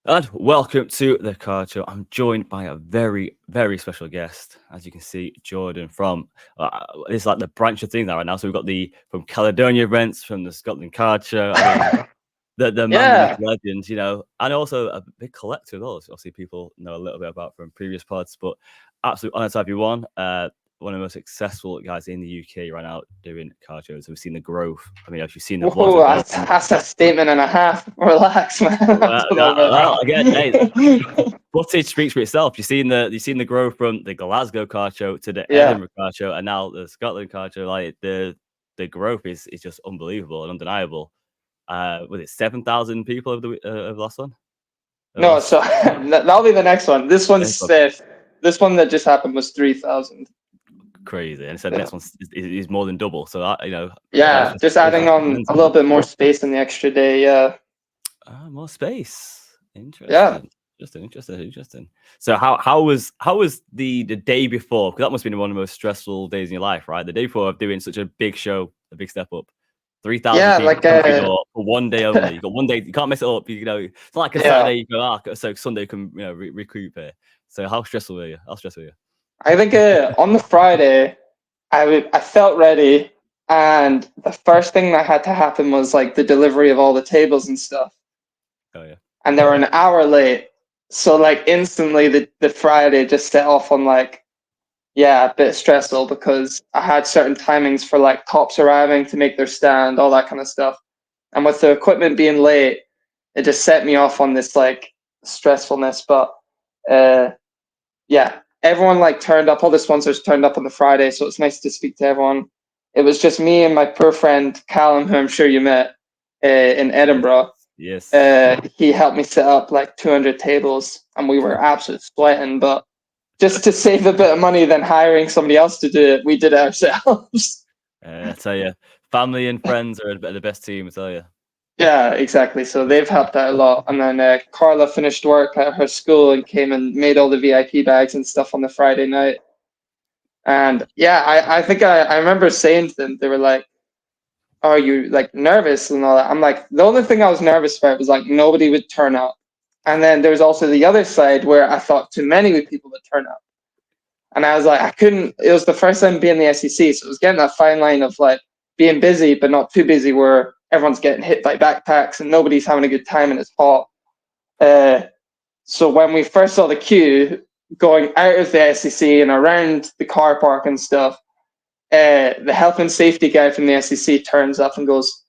And welcome to the Card Show. I'm joined by a very, very special guest. As you can see, Jordan from it's like the branch of things now right now. So we've got the from Caledonia events, from the Scotland Card Show. I mean, the man, the myth, Yeah. legend, and also a big collector as well. So obviously, people know a little bit about from previous pods, but absolute honor to have you on. One of the most successful guys in the UK right now doing card shows. We've seen the growth. I mean, you've seen the vlogs Whoa, as well. that's a statement and a half. Relax, man. I don't know Well, again, hey, about footage speaks for itself. You've seen the growth from the Glasgow car show to the Yeah. Edinburgh car show, and now the Scotland car show. Like the growth is just unbelievable and undeniable. Was it 7,000 people of the last one? No, Last so that'll be the next one. This one that just happened was 3,000. crazy, and so the Yeah. next one is more than double. So that's Yeah, just just adding on a mental. little bit more space in the extra day. Yeah. More space. Yeah. Interesting. So how was the day before? Because that must have been one of the most stressful days in your life, right? The day before of doing such a big show, a big step up. 3,000 Yeah, people like come to your door for one day only. You got one day, you can't mess it up. It's not like a yeah. Saturday. You go, so Sunday you can recoup here. So how stressful were you? How stressful were you? I think on the Friday, I felt ready, and the first thing that had to happen was like the delivery of all the tables and stuff. Oh yeah. And they were an hour late. So like instantly the Friday just set off on like, yeah, a bit stressful because I had certain timings for like tops arriving to make their stand, all that kind of stuff. And with the equipment being late, it just set me off on this like stressfulness. But uh yeah, everyone like turned up, all the sponsors turned up on the Friday, so it's nice to speak to everyone. It was just me and my poor friend Callum, who I'm sure you met in Yes. Edinburgh. Yes. He helped me set up like 200 tables, and we were absolutely sweating. But just to save a bit of money than hiring somebody else to do it, we did it ourselves. I tell you, family and friends are the best team. I tell you. Yeah, exactly. So they've helped out a lot. And then Carla finished work at her school and came and made all the VIP bags and stuff on the Friday night. And yeah, I think I remember saying to them, they were like, "Are you like nervous and all that?" I'm like, the only thing I was nervous about was like nobody would turn up. And then there's also the other side where I thought too many people would turn up. And I was like, I couldn't. It was the first time being the SEC, so it was getting that fine line of like being busy but not too busy, where everyone's getting hit by backpacks and nobody's having a good time and it's hot. Uh, so when we first saw the queue going out of the SEC and around the car park and stuff, the health and safety guy from the SEC turns up and goes,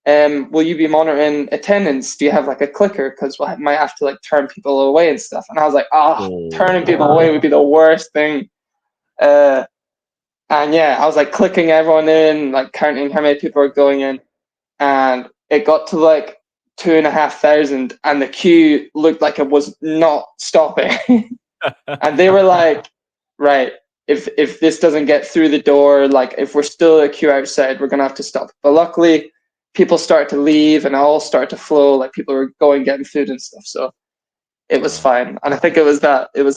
"Will you be monitoring attendance? Do you have like a clicker? Because we might have to like turn people away and stuff." And I was like, "Oh, turning people Oh, away would be the worst thing." Uh, and yeah, I was like clicking everyone in, like counting how many people are going in, and it got to like 2,500, and the queue looked like it was not stopping. And they were like, "Right, if this doesn't get through the door, like if we're still a queue outside, we're gonna have to stop." But luckily, people start to leave, and all start to flow. Like people were going getting food and stuff, so it was oh, fine. And I think it was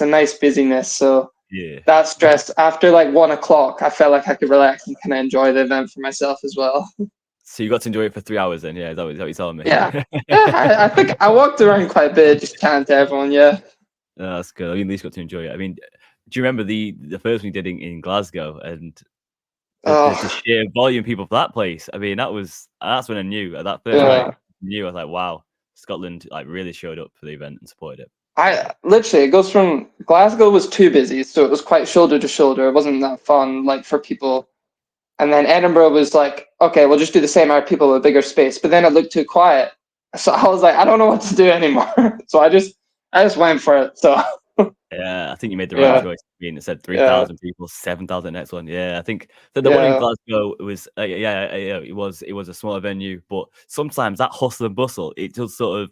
a nice busyness. So yeah. that stress after like 1 o'clock, I felt like I could relax and kind of enjoy the event for myself as well. So you got to enjoy it for 3 hours then? Yeah, is that what you're telling me? Yeah, yeah. I think I walked around quite a bit, just chatting to everyone. Yeah. No, that's good. I mean, at least got to enjoy it. I mean, do you remember the first one you did in Glasgow and the Oh, sheer volume of people for that place? I mean, that's when I knew at that first night. yeah. I was like, wow, Scotland like really showed up for the event and supported it. I literally it goes from Glasgow was too busy, so it was quite shoulder to shoulder. It wasn't that fun like for people. And then Edinburgh was like, okay, we'll just do the same amount of people with a bigger space. But then it looked too quiet, so I was like, I don't know what to do anymore. So I just went for it. So Yeah, I think you made the right yeah, choice. Being it said yeah, 3,000 people, 7,000 next one. Yeah, I think the one in yeah, Glasgow it was yeah, it was a smaller venue, but sometimes that hustle and bustle it just sort of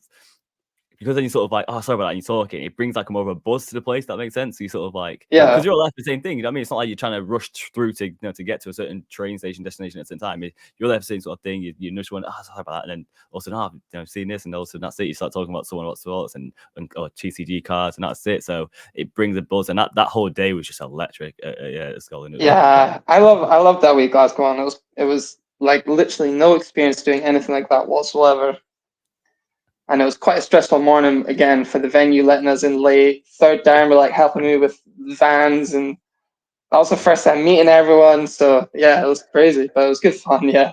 because then you sort of like, oh, sorry about that. And you're talking, it brings like a more of a buzz to the place. That makes sense. So you sort of like, because yeah, you're all there for the same thing. You know what I mean? It's not like you're trying to rush through to get to a certain train station destination at the same time. You're there for the same sort of thing. You just want, oh, sorry about that. And then also, no, I've seen this, and also that's it. You start talking about someone about sports and or TCG cards, and that's it. So it brings a buzz, and that whole day was just electric. Yeah, at Scotland, it was incredible. yeah. I love that week Glasgow on. It was like literally no experience doing anything like that whatsoever. And it was quite a stressful morning again for the venue, letting us in late. Third down, we're like helping me with vans, and that was the first time meeting everyone. So yeah, it was crazy, but it was good fun. Yeah.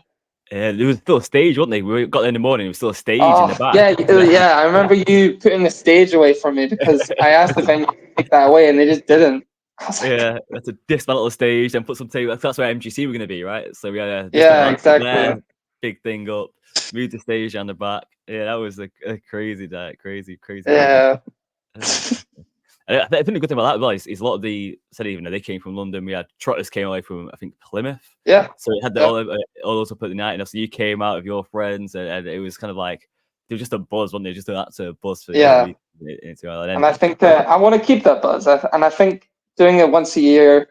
Yeah, there was still a stage, wasn't there? We got there in the morning. There was still a stage in the Oh back. yeah, yeah. I remember you putting the stage away from me because I asked the venue to take that away, and they just didn't. I was like, Yeah, that's a dismantle the stage and put some tape. That's where MGC were going to be, right? So we had a yeah, dismantle there, exactly. big thing up, moved the stage on the back. Yeah, that was a crazy day, crazy day. Yeah. I think the good thing about that as well is a lot of the said even though they came from London, we had trotters came away from I think Plymouth. Yeah. So it had all those up at the night, and so you came out of your friends, and it was kind of like there was just a buzz, wasn't it? Just an absolute buzz for the whole week. And I think that I want to keep that buzz. And I think doing it once a year,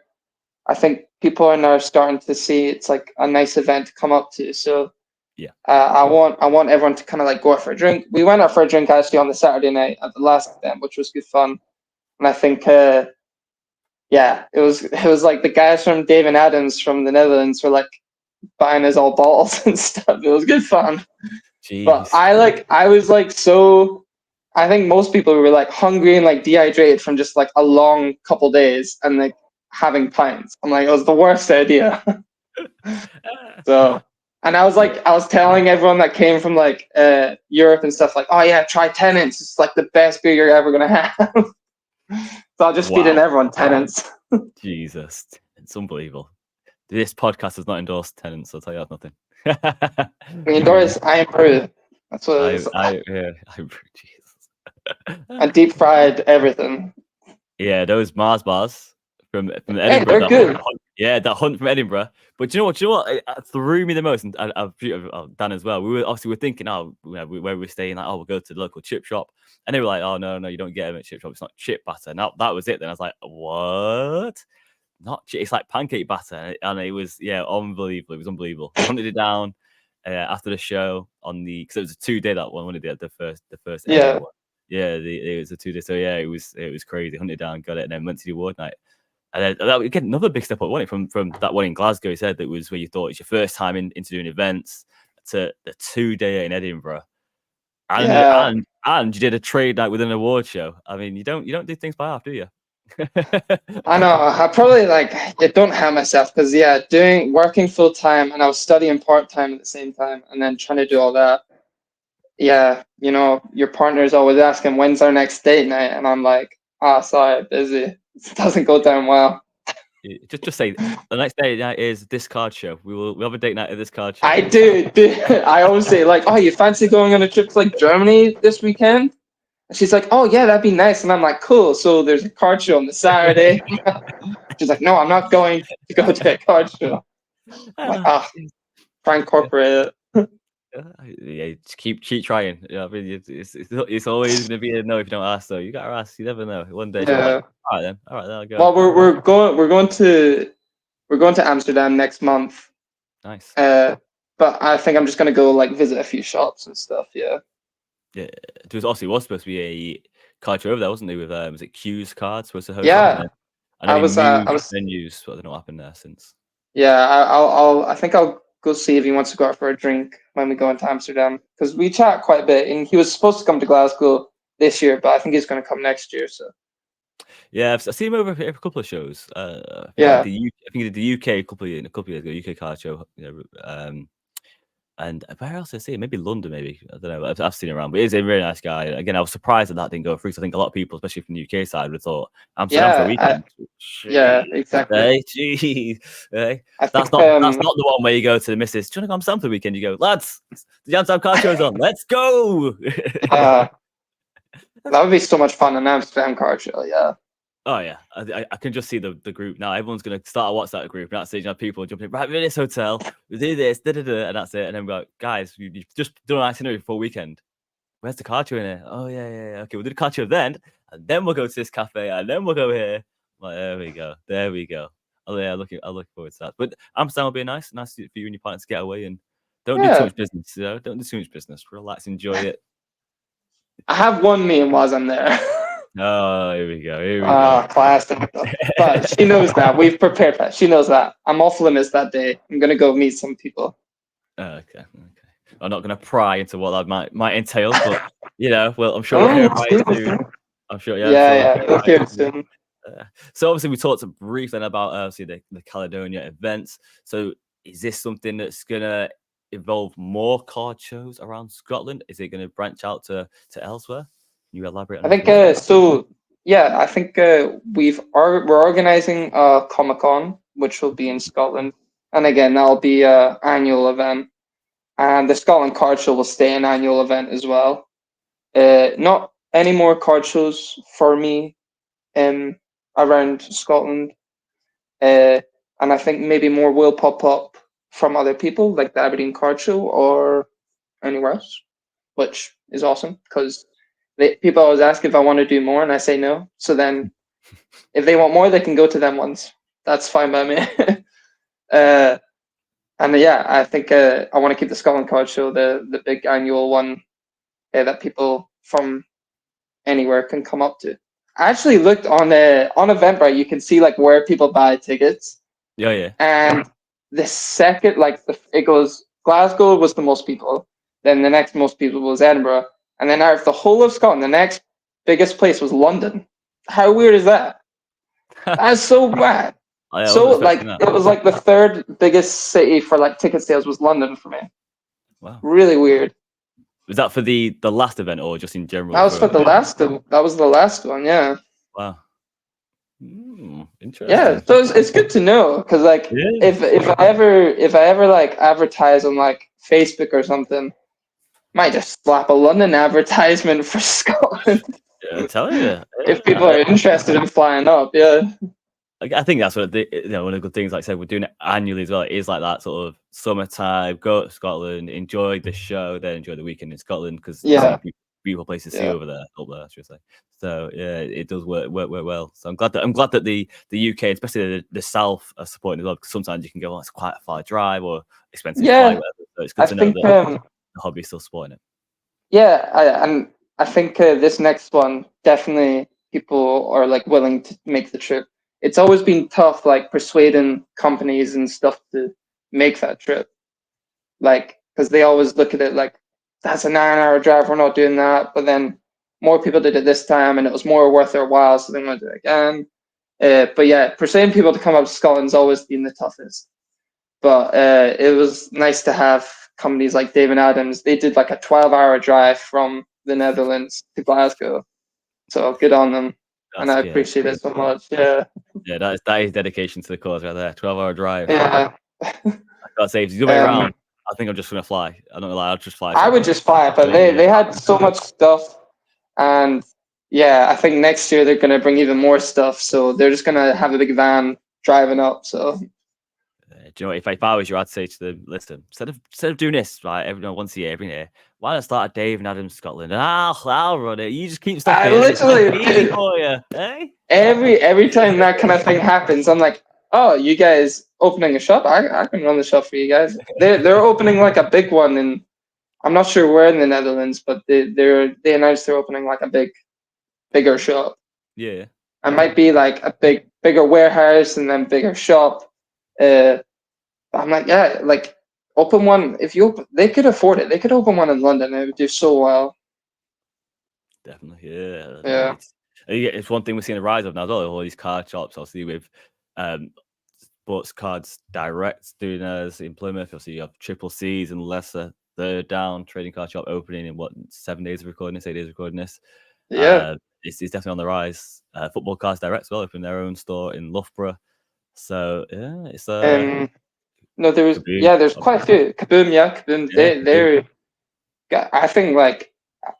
I think people are now starting to see it's like a nice event to come up to. So yeah, I want everyone to kind of like go out for a drink. We went out for a drink actually on the Saturday night at the last event, which was good fun. And I think yeah, it was like the guys from Dave and Adams from the Netherlands were like buying us all bottles and stuff. It was good fun. But jeez. I was like so I think most people were like hungry and like dehydrated from just like a long couple days and like having pints. I'm like, it was the worst idea. So and I was telling everyone that came from like Europe and stuff like, oh yeah, try Tennent's. It's like the best beer you're ever gonna have. So I'll just feed in everyone Tennent's. Jesus, it's unbelievable. This podcast does not endorse Tenants. I'll tell you that nothing. We endorse I Brew. That's what it is. I Jesus. And deep fried everything. Yeah, those Mars bars from Hey, Edinburgh. they're good. That hunt from Edinburgh. But do you know what? It threw me the most, and I've Dan as well. We were thinking, where we're staying, like, we'll go to the local chip shop, and they were like, oh no, you don't get them at chip shop. It's not chip batter. Now that was it. Then I was like, what? Not it's like pancake batter, and it was unbelievable. It was unbelievable. We hunted it down after the show because it was a 2-day that one. When it did the first Yeah. one. Yeah, it was a 2-day. So yeah, it was crazy. Hunted it down, got it, and then went to the award night. And then again, another big step up, wasn't it? From that one in Glasgow, he said that was where you thought it's your first time into doing events to the 2-day in Edinburgh, and you did a trade night with an award show. I mean, you don't do things by half, do you? I know. I probably don't have myself because working full time and I was studying part time at the same time and then trying to do all that. Yeah, your partner's always asking when's our next date night, and I'm like, sorry, busy. It doesn't go down well. Just say the next date night is this card show. We'll have a date night at this card show. I do. I always say like, oh, you fancy going on a trip to like Germany this weekend? And she's like, oh yeah, that'd be nice. And I'm like, cool. So there's a card show on the Saturday. She's like, no, I'm not going to go to a card show. I'm like, try and incorporate it. Yeah, just keep trying. I mean, it's always going to be a no if you don't ask. Though you gotta ask. You never know. One day, like, all right, then I'll go. Well, we're going to Amsterdam next month. Nice. But I think I'm just gonna go like visit a few shops and stuff. Yeah. Yeah, there was supposed to be a card show over there, wasn't there? With was it Q's cards supposed to host? Yeah. I was venues, but I don't know what happened there since. Yeah, I think I'll go see if he wants to go out for a drink when we go into Amsterdam because we chat quite a bit. And he was supposed to come to Glasgow this year, but I think he's going to come next year. So. Yeah, I've seen him over a couple of shows. I think he did the UK a couple of years ago, UK card show. And where else did I see him? Maybe London, maybe. I don't know. I've seen him around, but he's a really nice guy. Again, I was surprised that didn't go through. So I think a lot of people, especially from the UK side, would have thought Amsterdam for a weekend. Exactly. Hey, jeez. Hey. That's not the one where you go to the missus. Do you want to go Amsterdam for the weekend? You go, lads, the Amsterdam card show's on. Let's go. That would be so much fun, an Amsterdam card show. Yeah. Oh yeah, I can just see the group now. Everyone's gonna start a WhatsApp group, and that's it. You know, people jumping right. We're in this hotel. We do this, and that's it. And then we're like, guys, you just done an itinerary for a weekend. Where's the car show in here? Oh yeah. Okay, we'll do the car show then, and then we'll go to this cafe, and then we'll go here. Like, there we go. Oh yeah, I'll look forward to that. But Amsterdam will be nice for you and your partner to get away and don't do too much business. Don't do too much business. Relax, enjoy it. I have one meeting while I'm there. Oh, here we go. Classic. But she knows that. We've prepared that. She knows that. I'm off limits that day. I'm going to go meet some people. Okay. I'm not going to pry into what that might entail, but well, I'm sure we'll hear about it soon. I'm sure, yeah, I'm sure Yeah, we'll hear it soon. So obviously we talked briefly about obviously the Caledonia events. So is this something that's gonna involve more card shows around Scotland? Is it gonna branch out to elsewhere? Can you elaborate on I this think one? so. Yeah, I think we're organizing a Comic Con, which will be in Scotland, and again that'll be a annual event, and the Scotland Card Show will stay an annual event as well. Not any more card shows for me, around Scotland, and I think maybe more will pop up from other people, like the Aberdeen Card Show or anywhere else, which is awesome because people always ask if I want to do more, and I say no. So then, if they want more, they can go to them ones. That's fine by me. uh, and yeah, I think I want to keep the Scotland Card Show the big annual one that people from anywhere can come up to. I actually looked on Eventbrite. You can see like where people buy tickets, Yeah. and the second it goes Glasgow was the most people, then the next most people was Edinburgh, and then out of the whole of Scotland, the next biggest place was London. How weird is that? That's so bad. I So wasn't like expecting that. it was like the third biggest city for like ticket sales was London for me. Wow. Really weird. Was that for the last event or just in general? That was for the last. That was the last one. Yeah. Wow. Yeah. Interesting. So it's good to know because like Yeah. if I ever like advertise on like Facebook or something, might just slap a London advertisement for Scotland. Yeah, I tell you. If people are interested in flying up, yeah. I think that's one of the good things. Like I said, we're doing it annually as well. It is like that sort of summertime. Go to Scotland, enjoy the show, then enjoy the weekend in Scotland because there's so Yeah. many beautiful places to see up there, I should say. So yeah, it does work well. So I'm glad that the UK, especially the south, are supporting as well. Because sometimes you can go, it's quite a far drive or expensive flight, whatever. So it's good I to know think that the hobby is still supporting it. and I think this next one definitely people are like willing to make the trip. It's always been tough, like persuading companies and stuff to make that trip, like because they always look at it like that's a 9-hour drive. We're not doing that. But then more people did it this time, and it was more worth their while, so they want to do it again. But yeah, persuading people to come up to Scotland's always been the toughest. But it was nice to have companies like David Adams. They did like a 12-hour drive from the Netherlands to Glasgow. So good on them. And I appreciate it so much. Yeah. Yeah, that is dedication to the cause right there. 12-hour drive. Yeah. I gotta say, if you go around, I think I'm just gonna fly. I don't know, I'll just fly. I would just fly, but they had so much stuff, and yeah, I think next year they're gonna bring even more stuff. So they're just gonna have a big van driving up. So do you know what, if I was you, I'd say to them, listen, instead of doing this right once a year, every year, why not start a Dave and Adams Scotland? And I'll run it. You just keep stuff I here. literally Easy for you, eh? every time that kind of thing happens, I'm like, oh, you guys opening a shop? I can run the shop for you guys. They're opening like a big one, and I'm not sure where in the Netherlands, but they announced they're opening like a bigger shop. Yeah. It might be like a bigger warehouse and then bigger shop. I'm like, yeah, like open one. They could afford it. They could open one in London. It would do so well. Definitely, yeah. Yeah. It's one thing we're seeing a rise of now as well. All these card shops, obviously, with sports cards direct doing as in Plymouth. Obviously, you have Triple C's and Leicester. They're down trading card shop opening in 7 days of recording this, 8 days of recording this. Yeah. It's definitely on the rise. Football Cards Direct as well, opening their own store in Loughborough. So yeah, it's no, there's Kaboom. there's quite a few. Kaboom, yeah, Kaboom. They're I think like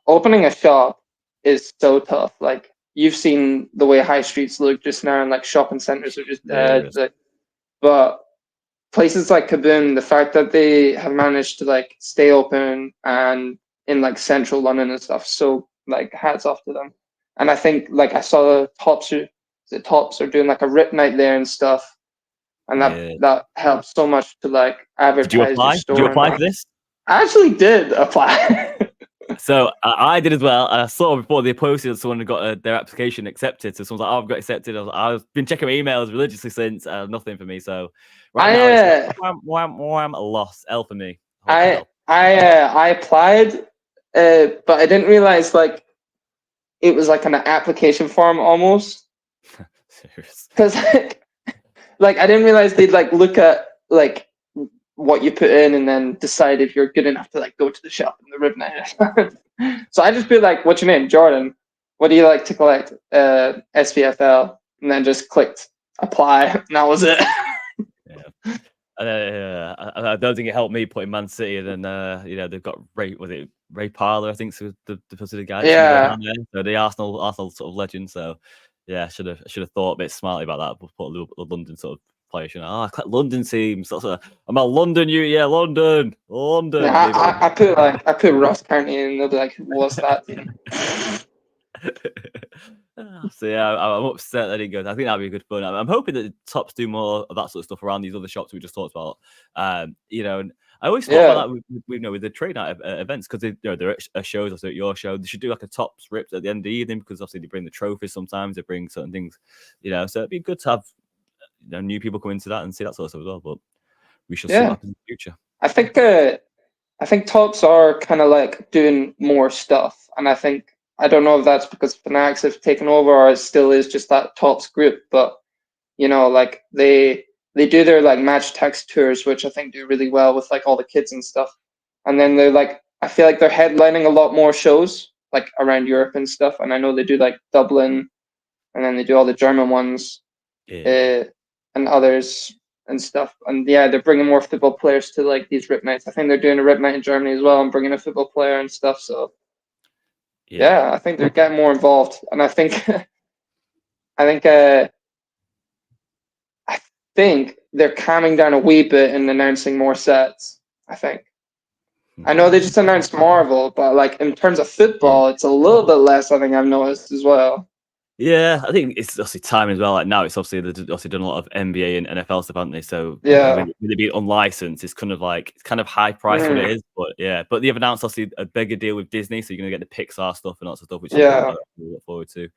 opening a shop is so tough. Like you've seen the way high streets look just now, and like shopping centers are just dead. But places like Kaboom, the fact that they have managed to like stay open and in like central London and stuff, so like hats off to them. And I think like I saw the Tops are doing like a rip night there and stuff, and that helps so much to like advertise. Did you apply? Did you apply for this? I actually did apply. So I did as well. I saw before they posted someone had got their application accepted. So someone's like, "Oh, I've got accepted." I've been checking my emails religiously since. Nothing for me. So right now it's a loss. L for me. I applied, but I didn't realize like it was like an application form almost. Serious. Because like I didn't realize they'd like look at like what you put in and then decide if you're good enough to like go to the shop in the rib night. So I just be like, "What's your name, Jordan? What do you like to collect?" SPFL, and then just clicked apply, and that was it. Yeah. I don't think it helped me putting Man City, and then they've got Ray Parlour, I think, so the guy that's going to go Yeah, down there. So the Arsenal sort of legend. So yeah, I should have thought a bit smartly about that. But put a London sort of player. I collect London teams. I'm a London. Yeah, London. yeah. I put Ross County in, and they'll be like, "What's that?" So yeah, I'm upset that it didn't go. I think that'd be good fun. I'm hoping that the Tops do more of that sort of stuff around these other shops we just talked about. And I always thought about that with the trade night events, because there are shows, also at your show. They should do like a Tops ripped at the end of the evening, because obviously they bring the trophies sometimes. They bring certain things, So it'd be good to have new people come into that and see that sort of stuff as well. But we shall see what happens in the future. I think Tops are kind of like doing more stuff, and I don't know if that's because Fanatics have taken over or it still is just that Tops group, but like they do their like match text tours, which I think do really well with like all the kids and stuff. And then they're like, I feel like they're headlining a lot more shows like around Europe and stuff. And I know they do like Dublin, and then they do all the German ones, Yeah. and others and stuff. And yeah, they're bringing more football players to like these rip nights. I think they're doing a rip night in Germany as well and bringing a football player and stuff. So yeah, I think they're getting more involved, and I think I think I think they're calming down a wee bit and announcing more sets. I think. I know they just announced Marvel, but like in terms of football, it's a little bit less. I think I've noticed as well. Yeah, I think it's obviously time as well. Like now, it's obviously they've obviously done a lot of NBA and NFL stuff, haven't they? So Yeah. with it being unlicensed, it's kind of high price what it is. But yeah, but they've announced obviously a bigger deal with Disney, so you're gonna get the Pixar stuff and lots of stuff, which I look forward to.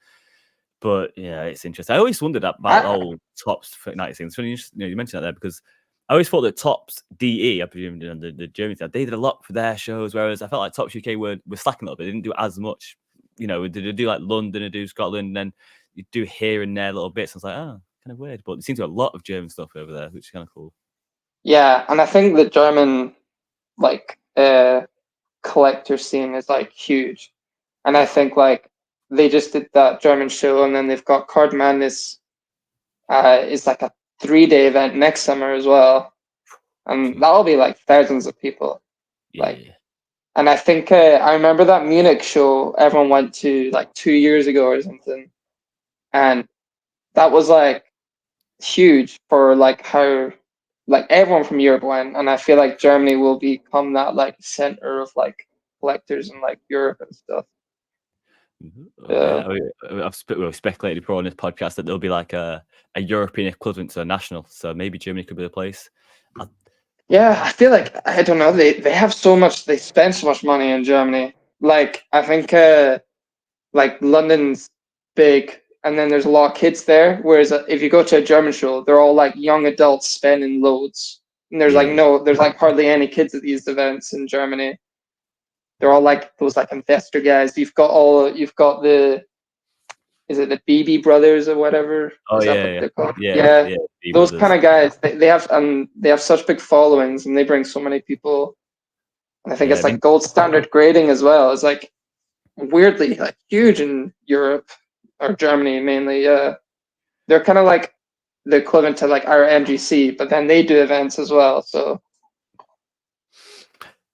But yeah, it's interesting. I always wondered about the whole Tops night thing. It's funny you mentioned that there, because I always thought that Tops DE, I presume the German side, they did a lot for their shows, whereas I felt like Tops UK were slacking a little bit. They didn't do as much. They do like London, they do Scotland, and then you do here and there little bits. I was like, oh, kind of weird. But it seems to have a lot of German stuff over there, which is kind of cool. Yeah, and I think the German like collector scene is like huge. And I think like they just did that German show, and then they've got Card Madness is like a 3-day event next summer as well. And that'll be like thousands of people. Like, and I think I remember that Munich show everyone went to like 2 years ago or something, and that was like huge for like how like everyone from Europe went, and I feel like Germany will become that like center of like collectors in like Europe and stuff. Yeah, we've speculated before on this podcast that there'll be like a European equivalent to a national, so maybe Germany could be the place. Yeah, I feel like I don't know. They have so much. They spend so much money in Germany. Like I think like London's big, and then there's a lot of kids there. Whereas if you go to a German show, they're all like young adults spending loads, and there's like hardly any kids at these events in Germany. They're all like those like investor guys. You've got the is it the BB brothers or whatever? Oh Is that yeah, what they're called? yeah. Those kind of guys. They have such big followings, and they bring so many people. And I think it's like gold standard grading as well. It's like weirdly like huge in Europe or Germany mainly. They're kind of like the equivalent to like our MGC, but then they do events as well. So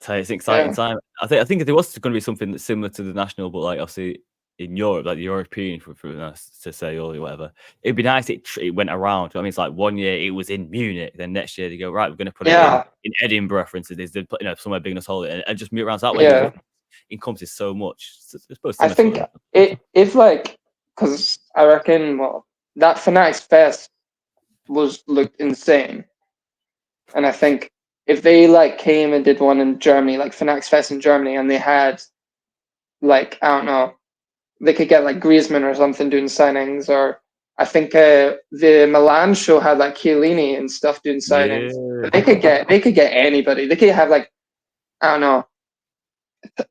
it's an exciting time. I think if there was going to be something that's similar to the national, but like obviously in Europe, like the European for us to say or whatever, it'd be nice it went around. I mean, it's like 1 year it was in Munich, then next year they go right, we're going to put it in Edinburgh, for instance. They put somewhere big enough to hold it, and just move around. So that way, it encompasses so much. I think if like because I reckon that Fanatics Fest looked insane, and I think if they like came and did one in Germany, like Fanatics Fest in Germany, and they had like I don't know, they could get like Griezmann or something doing signings, or I think the Milan show had like Chiellini and stuff doing signings. But they could get anybody. They could have like I don't know,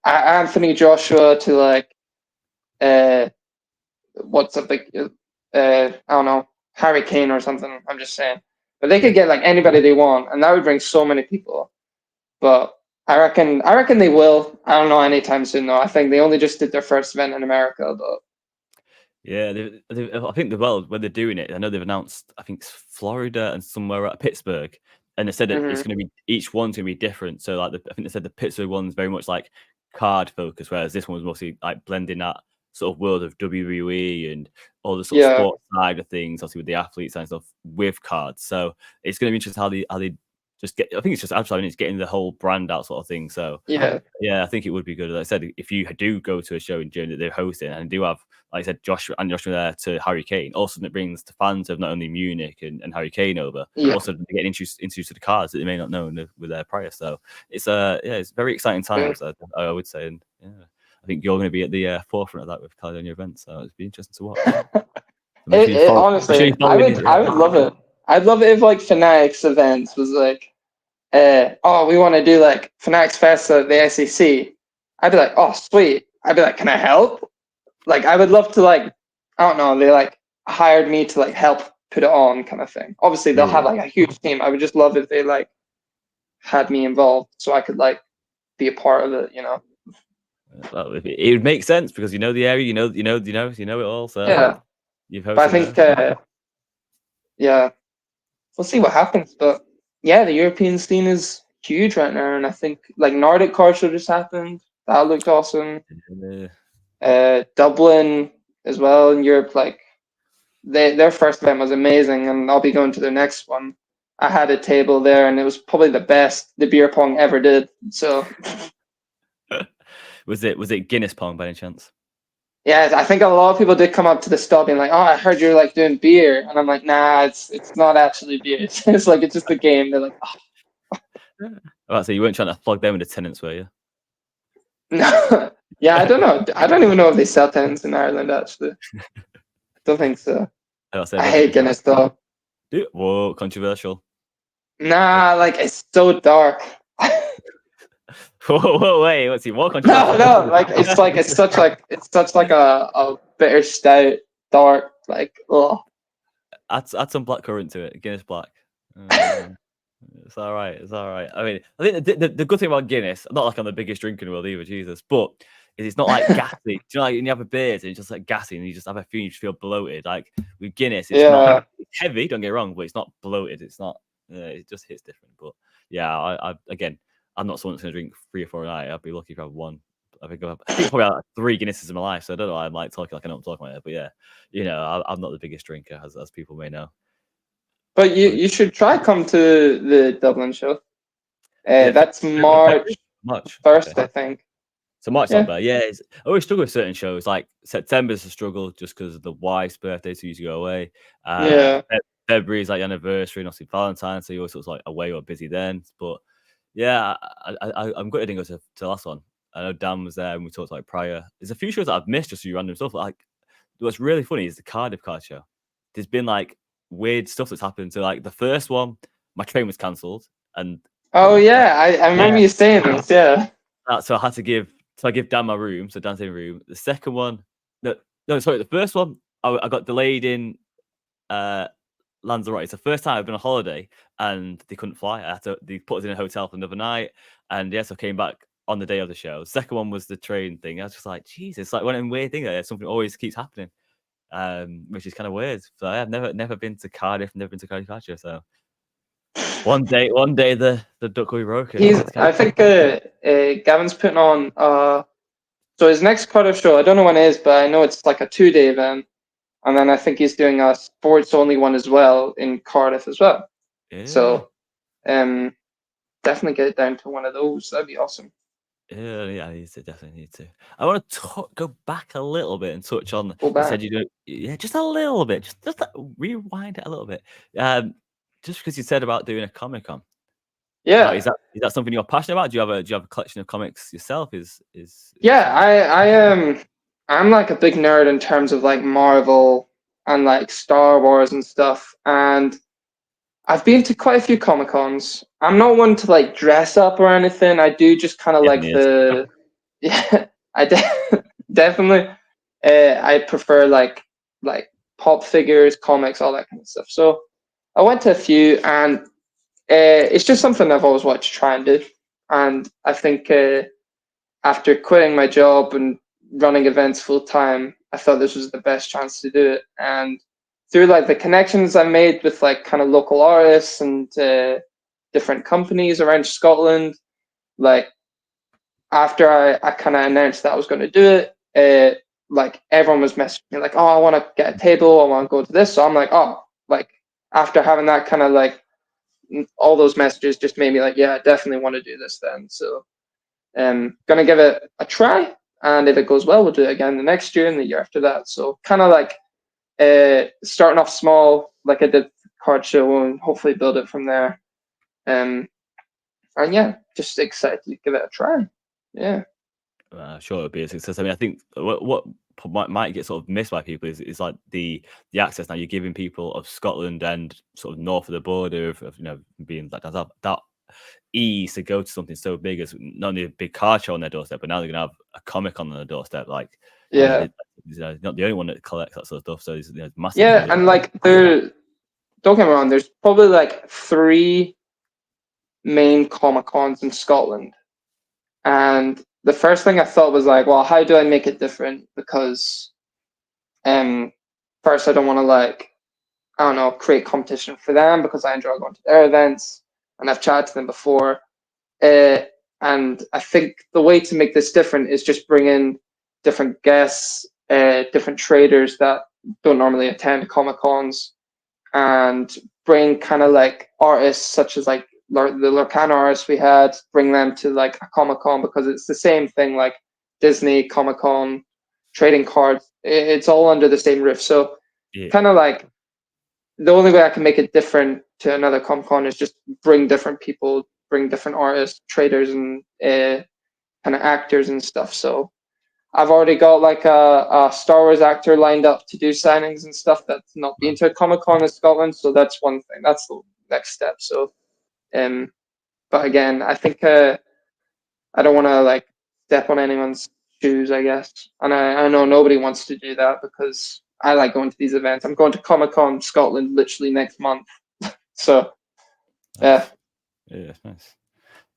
Anthony Joshua to like uh what's a big I don't know, Harry Kane or something. I'm just saying, but they Yeah. could get like anybody they want, and that would bring so many people. But I reckon they will. I don't know anytime soon though. I think they only just did their first event in America, but Yeah, I think the world when they're doing it, I know they've announced. I think it's Florida and somewhere at Pittsburgh, and they said that it's mhm. going to be each one's going to be different. So like, I think they said the Pittsburgh one's very much like card focused, whereas this one was mostly like blending that sort of world of WWE and all the sort of Yeah, sports side of things, obviously with the athletes and stuff with cards. So it's going to be interesting how they just get. I think it's just absolutely it's getting the whole brand out sort of thing. So yeah, yeah, I think it would be good. Like I said, if you do go to a show in June that they're hosting and do have, like I said, Joshua there to Harry Kane, also it brings the fans of not only Munich and Harry Kane over, but yeah. also they get introduced to the cards that they may not know with their prior. So it's yeah, it's very exciting Yeah. times. I would say, and yeah, I think you're going to be at the forefront of that with Caledonia events. So it's be interesting to watch. So make sure you follow. Make sure Honestly, you follow in. I would love it. I'd love it if like Fanatics events was like, oh, we want to do like Fanatics Fest at the SEC. I'd be like, oh, sweet. I'd be like, can I help? Like, I would love to like, I don't know. They like hired me to like help put it on, kind of thing. Obviously, they'll have Yeah. like a huge team. I would just love if they like had me involved so I could like be a part of it. You know? Well, it would make sense because you know the area, you know it all. So Yeah. you've But I hosted think, there. yeah, we'll see what happens. But yeah, the European scene is huge right now, and I think like Nordic Car Show just happened. That looked awesome. Uh, Dublin as well in Europe, like their first event was amazing, and I'll be going to their next one. I had a table there, and it was probably the best the beer pong ever did. So was it Guinness Pong by any chance? yeah, I think a lot of people did come up to the stall being like, "Oh, I heard you're like doing beer," and I'm like, "Nah, it's not actually beer. It's like it's just a game." They're like, Oh, so you weren't trying to flog them into tenants, were you? "No, yeah, I don't know. I don't even know if they sell tenants in Ireland. Actually, don't think so. I I don't think hate they do. Guinness though. Whoa, controversial. Nah, like it's so dark. Whoa, wait, what's he more No, controversial? no, like it's such like a bitter stout, dark, like oh Add some black currant to it. Guinness Black. Uh, it's all right. It's all right. I mean, I think the good thing about Guinness, not like I'm the biggest drinker in the world either, Jesus, but it's not like gassy. Do you know, like when you have a beer and it's just like gassy and you just have a feeling you just feel bloated. Like with Guinness, it's not yeah. it's heavy. Don't get me wrong, but it's not bloated. It's not. It just hits different. But yeah, I again, I'm not someone that's going to drink 3 or 4 a night. I'd be lucky if I have one. I think I probably have 3 Guinnesses in my life, so I don't know why I'm like talking like I know what I'm talking about. But yeah, I'm not the biggest drinker, as people may know. But you But you should try come to the Dublin show. is it That's March February? March? Okay. 1st, I think. So March's not Yeah, bad. Yeah, I always struggle with certain shows. Like September's a struggle just because of the wife's birthday, so you usually go away. yeah. February is like anniversary and obviously Valentine's, so you're always sort of like away or busy then. But yeah, I'm good. I didn't go to the last one. I know Dan was there and we talked like prior. There's a few shows that I've missed just through random stuff. Like what's really funny is the Cardiff card show. There's been like weird stuff that's happened. So like the first one, my train was cancelled and Oh yeah, I remember yeah, you saying this. Yeah, so I give Dan my room, so Dan's in room. The second one, no, sorry, the first one I got delayed in uh Lanzarote. It's the first time I've been on holiday and they couldn't fly. They put us in a hotel for another night, and yes, I came back on the day of the show. The second one was the train thing. I was just like, Jesus, like one of them weird things. Like, something always keeps happening, which is kind of weird. So I've never been to Cardiff, never been to Cardiff Culture. So one day the duck will be broken. he's. It's kind I think Gavin's putting on. So his next Cardiff show, I don't know when it is, but I know it's like a 2-day event, and then I think he's doing a sports only one as well in Cardiff as well. yeah. So definitely get it down to one of those. That'd be awesome. Yeah, I need to definitely need to. I want to go back a little bit and touch on. Go You said back. you do, yeah, just a little bit, just rewind it a little bit. Just because you said about doing a Comic Con. Like, Yeah, is that something you're passionate about? Do you have a collection of comics yourself? Is that yeah. something? I am. I'm like a big nerd in terms of like Marvel and like Star Wars and stuff. And I've been to quite a few Comic Cons. I'm not one to like dress up or anything. I do just kind of like Definitely is. the yeah. Definitely. I prefer like pop figures, comics, all that kind of stuff. So I went to a few, and it's just something I've always wanted to try and do. And I think after quitting my job and running events full time, I thought this was the best chance to do it. And through like the connections I made with like kind of local artists and different companies around Scotland, like after I kind of announced that I was going to do it, like everyone was messaging me like, oh, I want to get a table, I want to go to this. So I'm like, oh, like after having that kind of like all those messages just made me like, yeah, I definitely want to do this then. So gonna give it a try, and if it goes well, we'll do it again the next year and the year after that. So kind of like starting off small, like I did card show, and hopefully build it from there. And yeah, just excited to give it a try. Yeah. Sure, it'll be a success. I mean, I think what might get sort of missed by people is like the access. Now you're giving people of Scotland and sort of north of the border of being like that ease to go to something so big as not only a big car show on their doorstep, but now they're gonna have a comic on their doorstep. Like, Yeah. Not the only one that collects that sort of stuff. So it's massive. Yeah, and like don't get me wrong, there's probably like 3 main Comic Cons in Scotland. And the first thing I thought was like, well, how do I make it different? Because first I don't want to like, I don't know, create competition for them because I enjoy going to their events and I've chatted to them before. And I think the way to make this different is just bring in different guests, different traders that don't normally attend Comic Cons, and bring kind of like artists such as like the Lurkana artists we had, bring them to like a Comic Con, because it's the same thing like Disney, Comic Con, trading cards. It's all under the same roof. So kind of like the only way I can make it different to another Comic Con is just bring different people, bring different artists, traders, and kind of actors and stuff. So I've already got like a Star Wars actor lined up to do signings and stuff that's not been to a Comic Con in Scotland. So that's one thing. That's the next step. So, but again, I think I don't want to like step on anyone's shoes, I guess. And I know nobody wants to do that because I like going to these events. I'm going to Comic Con Scotland literally next month. So, yeah. Yeah, nice.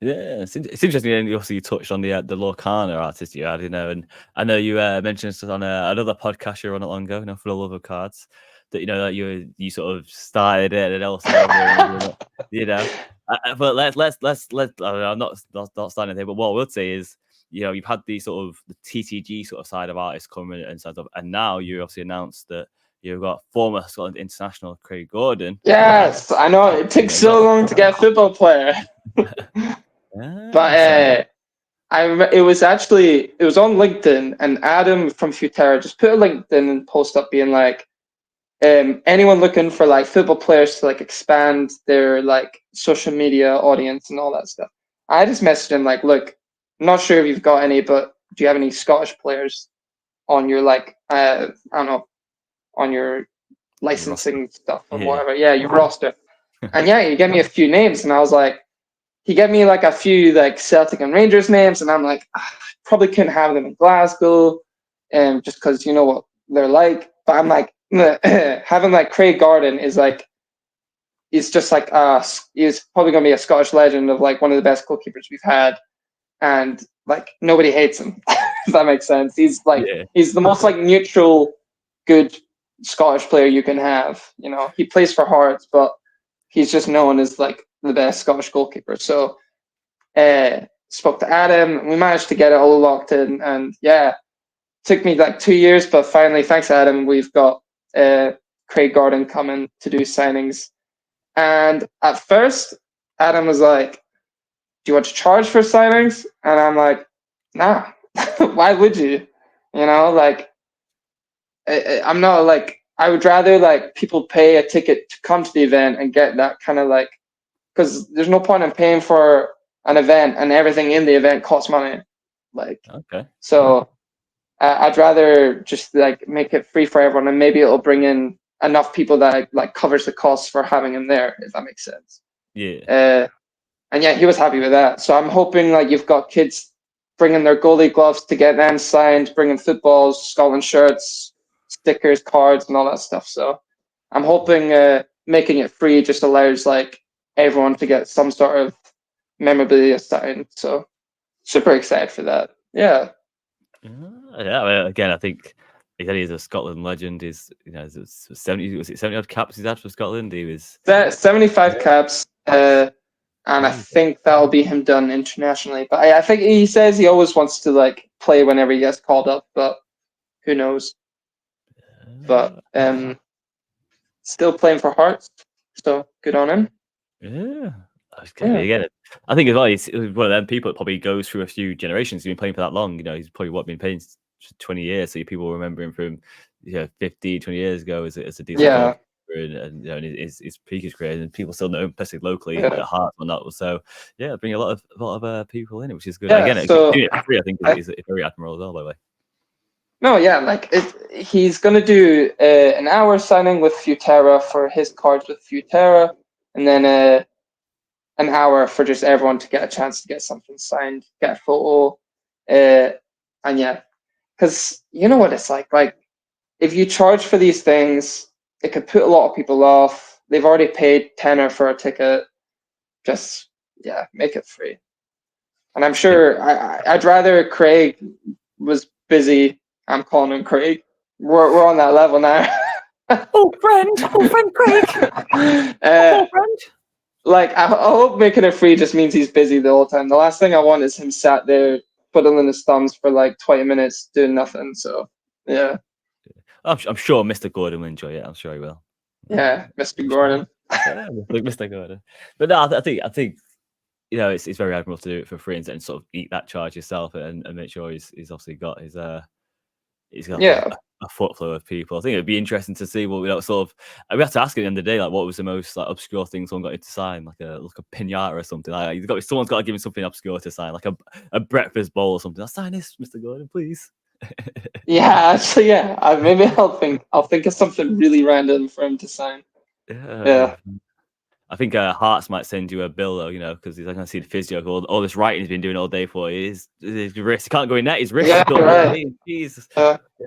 Yeah, it's interesting. And also, you touched on the Lorcana artist you had, and I know you mentioned on another podcast you were on not long ago, for the love of cards, that that you sort of started it and also, But I'm not starting there. But what I would say is, you've had the sort of the TCG sort of side of artists coming and sort of, and now you obviously announced that you've got former Scotland international Craig Gordon. Yes, I know it took so long to get a football player. But it was on LinkedIn, and Adam from Futera just put a LinkedIn post up being like, anyone looking for like football players to like expand their like social media audience and all that stuff. I just messaged him like, look, I'm not sure if you've got any, but do you have any Scottish players on your like I don't know, on your licensing stuff or whatever? Yeah, your roster. And yeah, he gave me a few names, and I was like, he gave me like a few like Celtic and Rangers names, and I'm like, probably couldn't have them in Glasgow, just because you know what they're like. But I'm like, having like Craig Gordon is like, he's just like he's probably gonna be a Scottish legend of like one of the best goalkeepers we've had, and like nobody hates him. If that makes sense. He's like he's the most like neutral, good Scottish player you can have. He plays for Hearts, but he's just known as like the best Scottish goalkeeper. So spoke to Adam. We managed to get it all locked in, and yeah, took me like 2 years, but finally, thanks Adam, we've got Craig Gordon coming to do signings. And at first, Adam was like, "Do you want to charge for signings?" And I'm like, "Nah, why would you? Like I'm not like." I would rather like people pay a ticket to come to the event and get that kind of like, because there's no point in paying for an event and everything in the event costs money. Like, so I'd rather just like make it free for everyone, and maybe it'll bring in enough people that like covers the costs for having him there, if that makes sense. Yeah. And yeah, he was happy with that. So I'm hoping like you've got kids bringing their goalie gloves to get them signed, bringing footballs, Scotland shirts, stickers, cards, and all that stuff. So I'm hoping making it free just allows like everyone to get some sort of memorabilia signed. So super excited for that. Yeah. Yeah. I mean, again, I think he said he's a Scotland legend. He's 70 odd caps he's had for Scotland. He was 75 caps. And I think that'll be him done internationally. But I think he says he always wants to like play whenever he gets called up, but who knows? But still playing for Hearts, so good on him. Yeah. Again, I think as well, he's one of them people that probably goes through a few generations. He's been playing for that long. He's probably been playing for 20 years. So people remember him from 50, 20 years ago as a decent player. And his peak his career, and people still know him, especially locally at Hearts and that. So bring a lot of people in it, which is good. Again, so doing it for free, I think is very admirable as well. By the way. No, yeah, like he's gonna do an hour signing with Futera for his cards with Futera, and then an hour for just everyone to get a chance to get something signed, get a photo, and yeah, because you know what it's like. Like if you charge for these things, it could put a lot of people off. They've already paid tenner for a ticket. Just make it free. And I'm sure I'd rather Craig was busy. I'm calling him Craig. We're on that level now. friend Craig. Friend. Like I hope making it free just means he's busy the whole time. The last thing I want is him sat there twiddling his thumbs for like 20 minutes doing nothing. So yeah. I'm sure Mr. Gordon will enjoy it. I'm sure he will. Yeah, Mr. Gordon. Mr. Gordon. But no, I think it's very admirable to do it for free and sort of eat that charge yourself and make sure he's obviously got his he's got a foot flow of people. I think it'd be interesting to see what we sort of. We have to ask at the end of the day, like, what was the most like obscure thing someone got him to sign, like a pinata or something. Like someone's got to give him something obscure to sign, like a breakfast bowl or something. I'll sign this, Mr. Gordon, please. Actually, maybe I'll think of something really random for him to sign. Yeah. I think Hearts might send you a bill though, because he's like, I see the physio. All this writing he's been doing all day for his wrist. He can't go in net. His wrist. Right. Jesus.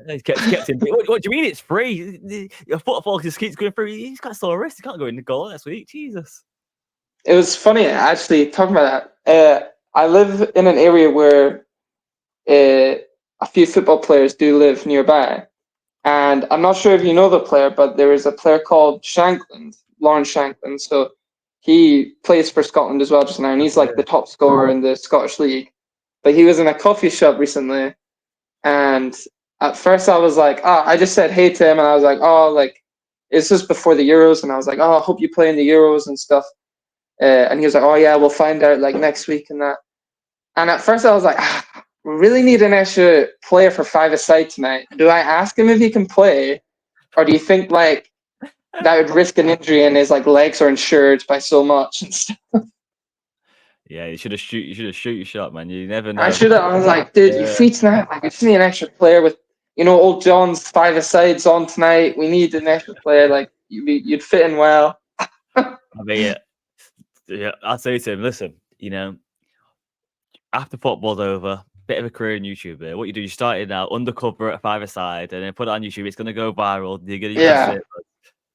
He's kept him. What do you mean it's free? Your football just keeps going through. He's got a sore wrist. He can't go in the goal next week. Jesus. It was funny actually talking about that. I live in an area where a few football players do live nearby, and I'm not sure if you know the player, but there is a player called Lawrence Shankland. So he plays for Scotland as well just now, and he's like the top scorer in the Scottish League. But he was in a coffee shop recently, and at first I was like, I just said hey to him, and I was like, it's just before the Euros, and I was like, I hope you play in the Euros and stuff. And he was like, we'll find out like next week and that. And at first I was like, we really need an extra player for five-a-side tonight. Do I ask him if he can play, or do you think like that would risk an injury and his like legs are insured by so much and stuff? Yeah, you should have shoot your shot, man. You never know. I was like, dude, you're free tonight. Like, we just need an extra player with, old John's five-a-side's on tonight. We need an extra player. Like, you'd fit in well. I mean, I'd say to him, listen, after football's over, bit of a career in YouTube there. What you do, you start it now undercover at five-a-side, and then put it on YouTube. It's gonna go viral. You're gonna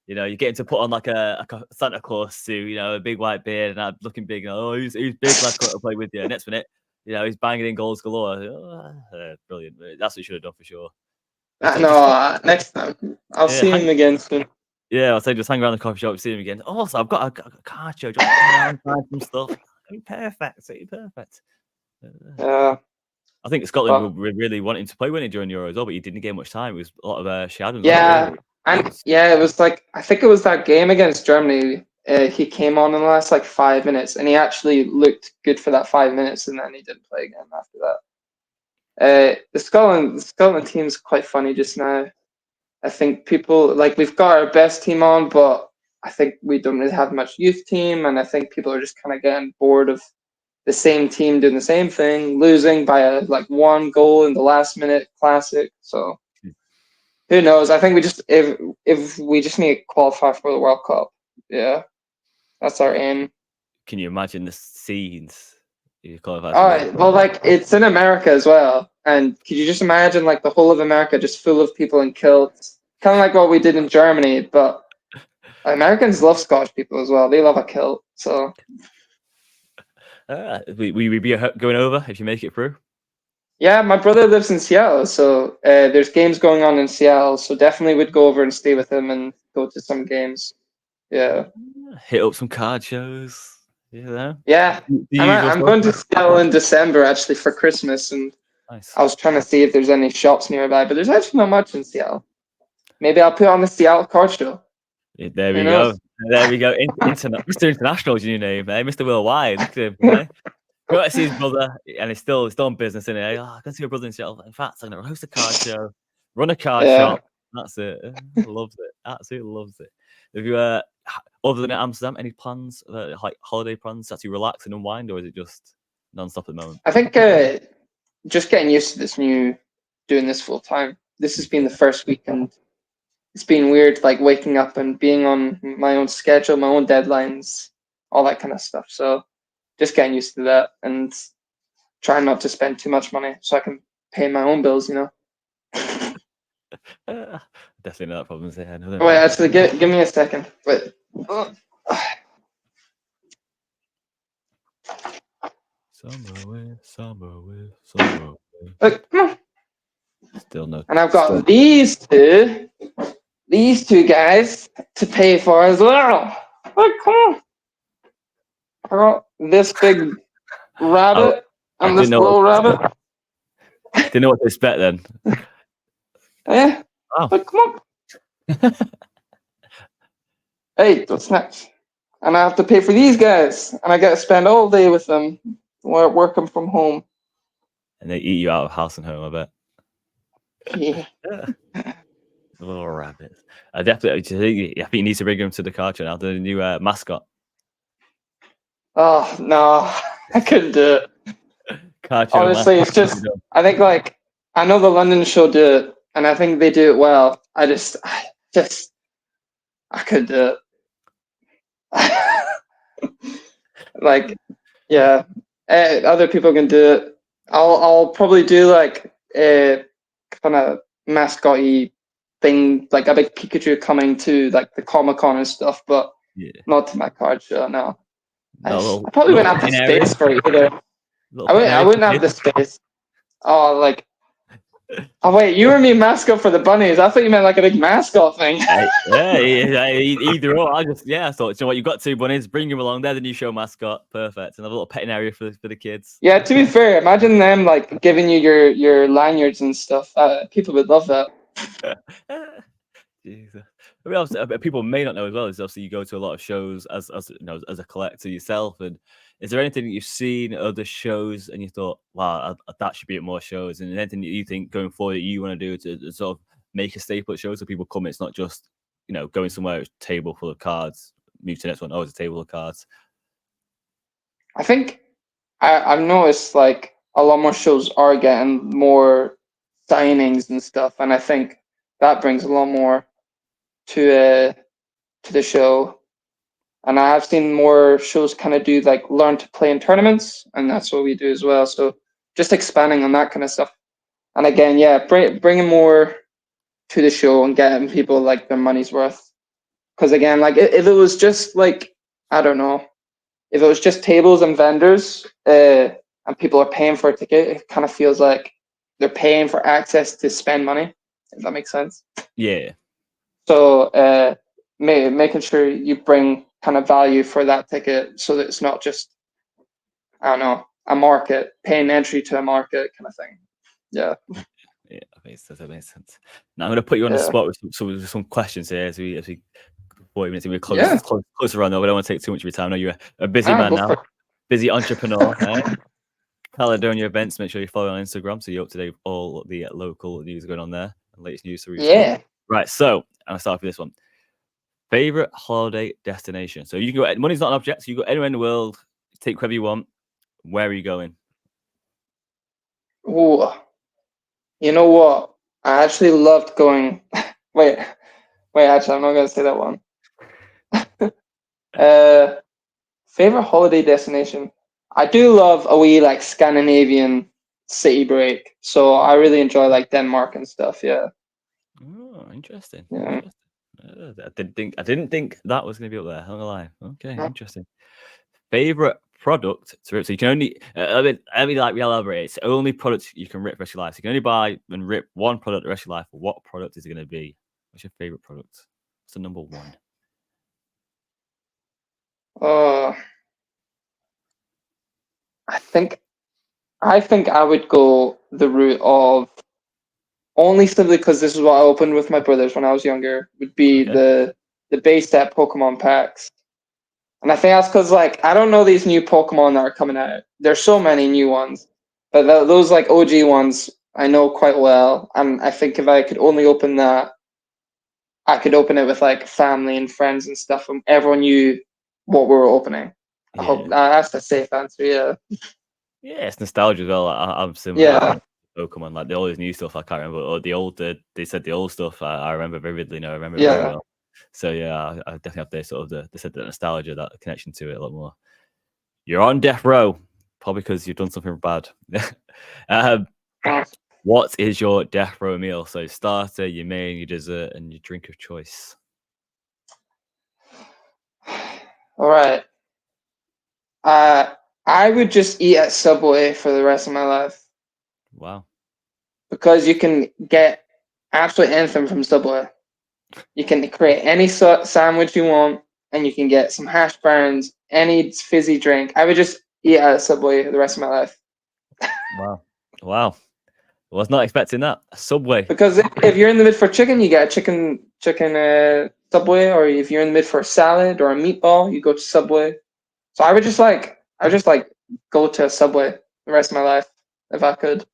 you're getting to put on like a Santa Claus suit, a big white beard, and I'm looking big. Who's big lad to play with you? Next minute, he's banging in goals galore. Brilliant. That's what you should have done for sure. Next time I'll see him again soon. Yeah, I'll say just hang around the coffee shop, see him again. Also, I've got a card show. Just find some stuff. Perfect. I think Scotland were really wanting to play winning during Euros, but he didn't get much time. It was a lot of shadows. It was like, I think it was that game against Germany. He came on in the last like 5 minutes, and he actually looked good for that 5 minutes, and then he didn't play again after that. The Scotland team's quite funny just now. I think people like we've got our best team on, but I think we don't really have much youth team, and I think people are just kind of getting bored of the same team doing the same thing, losing by one goal in the last minute classic. So who knows? I think we just if if we just need to qualify for the World Cup. Yeah, that's our aim. Can you imagine the scenes if you qualify for All the right. Well, like it's in America as well, and could you just imagine like the whole of America just full of people in kilts, kind of like what we did in Germany? But Americans love Scottish people as well. They love a kilt. So we be going over if you make it through. yeah, my brother lives in Seattle, so there's games going on in Seattle. So definitely would go over and stay with him and go to some games. Yeah. Hit up some card shows. Yeah. The usual I'm stuff. going to Seattle in December actually for Christmas, and Nice. I was trying to see if there's any shops nearby, but there's actually not much in Seattle. Maybe I'll put on the Seattle card show. There we Who go. knows? There we go. Mr. International is your new name, eh? Mr. Worldwide. Look at him. Eh? Go to see his brother, and he's still in business, isn't he? Oh, I can see your brother in Seattle. In fact, I'm going to host a card show, run a card Yeah. shop. That's it. Loves it. Absolutely loves it. Have you, other than Amsterdam, any plans, like holiday plans to actually relax and unwind, or is it just non-stop at the moment? I think just getting used to doing this full time. This has been the first week, and it's been weird, like waking up and being on my own schedule, my own deadlines, all that kind of stuff. So just getting used to that and trying not to spend too much money so I can pay my own bills, you know. Definitely not problems there. Wait, actually, give me a second. Wait. Summer away. Look, come on. Still no. And I've got these two guys to pay for as well. Look, come on. I got this big rabbit I and this didn't know little rabbit. Didn't know what to expect then. Yeah. Oh. Look, come on. Hey, what's next? And I have to pay for these guys, and I got to spend all day with them while working from home. And they eat you out of house and home, I bet. Yeah. Little rabbits. I think you need to bring them to the card show now. The new mascot. Oh no, I couldn't do it. Card show Honestly, it's just I think like I know the London show do it, and I think they do it well. I couldn't do it. Like, yeah, other people can do it. I'll probably do like a kind of mascot-y thing, like a big Pikachu coming to like the Comic-Con and stuff, but not to my card show. No, I probably wouldn't have the space for it either. I wouldn't have the space. Oh, like. Oh wait, you were me mascot for the bunnies. I thought you meant like a big mascot thing. Either or. I thought, you know what, you've got 2 bunnies, bring them along. They're the new show mascot. Perfect. And a little petting area for the kids. Yeah, to be fair, imagine them like giving you your lanyards and stuff. People would love that. Jesus. I mean, people may not know as well is obviously you go to a lot of shows as you know, as a collector yourself. And is there anything that you've seen at other shows and you thought, wow, that should be at more shows? And anything that you think going forward that you want to do to sort of make a staple at shows so people come? It's not just, you know, going somewhere, it's a table full of cards, move to the next one, it's a table of cards. I think I've noticed like a lot more shows are getting more signings and stuff, and I think that brings a lot more to the show. And I have seen more shows kind of do like learn to play in tournaments, and that's what we do as well. So just expanding on that kind of stuff. And again, yeah, bringing more to the show and getting people like their money's worth. Because again, like if it was just like I don't know, if it was just tables and vendors, and people are paying for a ticket, it kind of feels like they're paying for access to spend money. If that makes sense. Yeah. So making sure you bring kind of value for that ticket, so that it's not just I don't know a market paying entry to a market kind of thing. Yeah. Yeah, that makes sense. Now I'm going to put you on the spot with some questions here as we 40 minutes. We're close around though. We don't want to take too much of your time. I know you're a busy man now, busy entrepreneur. Caledonia events. Make sure you follow on Instagram so you're up to date with all the local news going on there and latest news. Yeah. Right. So I'm gonna start with this one. Favorite holiday destination. So you can go. Money's not an object. So you go anywhere in the world. Take wherever you want. Where are you going? Oh, you know what? I actually loved going. Wait, Wait, actually, I'm not gonna say that one. Favorite holiday destination? I do love a wee like Scandinavian city break, so I really enjoy like Denmark and stuff. Yeah. Oh, interesting. Yeah. I didn't think that was going to be up there. I'm gonna lie. Okay, interesting. Favorite product to rip. So you can only let me like elaborate. It's the only product you can rip the rest of your life. So you can only buy and rip one product the rest of your life. What product is it going to be? What's your favorite product? What's the number one? I think I would go the route of only simply because this is what I opened with my brothers when I was younger. Would be Okay. the base set Pokemon packs. And I think that's because like I don't know these new Pokemon that are coming out. There's so many new ones, but those like OG ones I know quite well. And I think if I could only open that, I could open it with like family and friends and stuff, and everyone knew what we were opening. I hope Yeah. that's a safe answer. Yeah. Yeah, it's nostalgia as well. I'm similar. Yeah. Like Pokemon, like all this new stuff I can't remember. Or the old, they said the old stuff. I remember vividly. No, I remember it very Yeah. well. So yeah, I definitely have this sort of they said the nostalgia, that connection to it a lot more. You're on death row, probably because you've done something bad. um, what is your death row meal? So starter, your main, your dessert, and your drink of choice. All right. I would just eat at Subway for the rest of my life Wow. because you can get absolutely anything from Subway. You can create any sandwich you want, and you can get some hash browns, any fizzy drink. I would just eat at Subway the rest of my life. Wow. Was not expecting that. A Subway. Because if you're in the mid for chicken, you get a chicken Subway, or if you're in the mid for a salad or a meatball, you go to Subway. So I would just like go to a Subway the rest of my life if I could.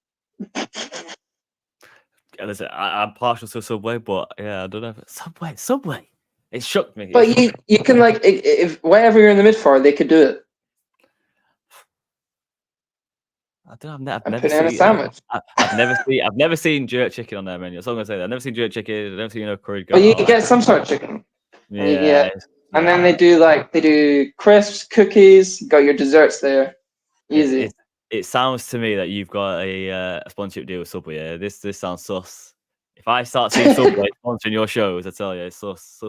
Listen, I'm partial to Subway, but yeah, I don't know. Subway. It shook me. But you can like if whatever you're in the mid for, they could do it. I don't know. I've And never put it in a seen. sandwich. I've never seen jerk chicken on their menu. That's all I'm gonna say. I've never seen jerk chicken. I've never seen curry But you goat. get some sort of chicken. And you Yeah, get, and then they do crisps, cookies. You got your desserts there. Easy. It sounds to me that you've got a sponsorship deal with Subway. Yeah, this sounds sus. If I start seeing Subway sponsoring your shows, I tell you, it's sus.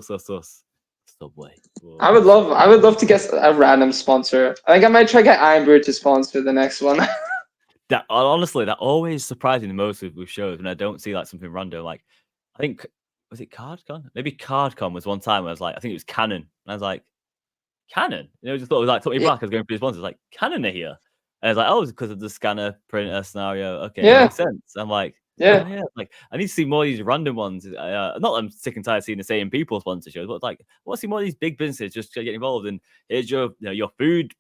Subway. Whoa. I would love to get a random sponsor. I think I might try to get Iron Brew to sponsor the next one. That honestly, that always surprises me the most with shows when I don't see like something random. Like, I think was it CardCon? Maybe CardCon was one time. I was like, I think it was Canon, and I was like, Canon. You know, just thought it was like took me back. I was going through the sponsors, like Canon are here, and I was like, oh, it's because of the scanner printer scenario. Okay, Yeah. makes sense. I'm like, Yeah. oh, yeah, like I need to see more of these random ones. Not that I'm sick and tired of seeing the same people sponsor shows, but like, I want to see more of these big businesses just get involved. And here's your your food